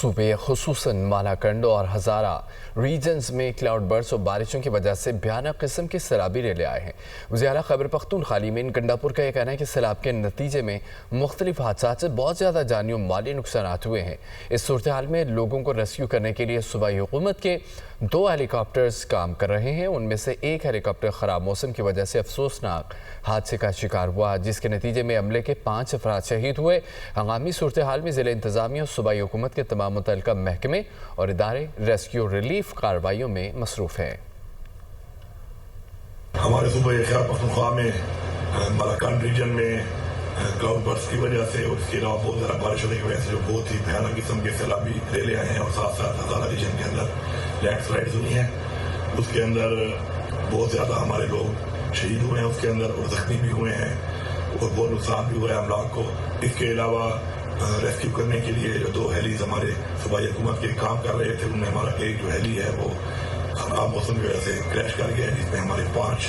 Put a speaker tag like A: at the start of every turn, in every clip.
A: صوبے خصوصاً مالاکنڈ اور ہزارہ ریجنز میں کلاؤڈ برس اور بارشوں کی وجہ سے بھیانک قسم کے سیلابی ریلے آئے ہیں۔ وزیر اعلیٰ خیبر پختونخوا مین گنڈاپور کا یہ کہنا ہے کہ سیلاب کے نتیجے میں مختلف حادثات سے بہت زیادہ جانی و مالی نقصانات ہوئے ہیں۔ اس صورتحال میں لوگوں کو ریسکیو کرنے کے لیے صوبائی حکومت کے 2 ہیلی کاپٹرز کام کر رہے ہیں۔ ان میں سے ایک ہیلی کاپٹر خراب موسم کی وجہ سے افسوسناک حادثے کا شکار ہوا، جس کے نتیجے میں عملے کے 5 افراد شہید ہوئے۔ ہنگامی صورتحال میں ضلع انتظامیہ اور صوبائی حکومت کے تمام متعلقہ محکمے اور ادارے ریسکیو ریلیف کارروائیوں میں مصروف ہیں۔
B: ہمارے صوبہ خیبر پختونخوا میں مالاکنڈ ریجن میں کلاؤڈ برس کی وجہ سے اور اس کے علاوہ بہت زیادہ بارش ہونے کی وجہ سے جو بہت ہی بھیانک قسم کے سیلابی ریلے آئے ہیں اور ساتھ ساتھ ہزارہ ریجن کے اندر لینڈ سلائڈز ہوئی ہیں۔ اس کے اندر بہت زیادہ ہمارے لوگ شہید ہوئے ہیں اس کے اندر اور زخمی بھی ہوئے ہیں اور بہت نقصان بھی ہوا ہے املاک کو۔ اس کے علاوہ ریسکیو کرنے کے لیے جو 2 ہیلیز ہمارے صوبائی حکومت کے کام کر رہے تھے، ان میں ہمارا ایک جو ہیلی ہے وہ خراب موسم کی وجہ سے کریش کر گیا ہے، جس میں ہمارے 5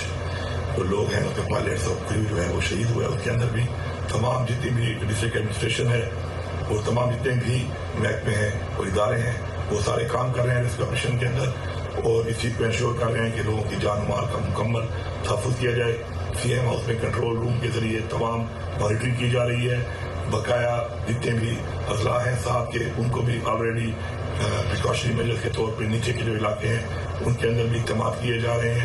B: جو لوگ ہیں اس کے پائلٹس اور کریو جو ہے وہ شہید ہوئے۔ اس کے اندر بھی تمام جتنی بھی ڈسٹرکٹ ایڈمنسٹریشن ہے اور تمام جتنے بھی محکمے ہیں اور ادارے ہیں وہ سارے کام کر رہے ہیں ریسکیو آپریشن کے اندر اور اس چیز کو انشور کر رہے ہیں کہ لوگوں کی جان و مال کا مکمل تحفظ کیا جائے۔ سی ایم ہاؤس میں کنٹرول روم کے ذریعے تمام مانیٹرنگ کی جا رہی ہے۔ بقایا جتنے بھی اضلاع ہیں صاحب کے ان کو بھی آلریڈی پریکاشنری میجرز کے طور پہ نیچے کے جو علاقے ہیں ان کے اندر بھی اقدامات کیے جا رہے ہیں۔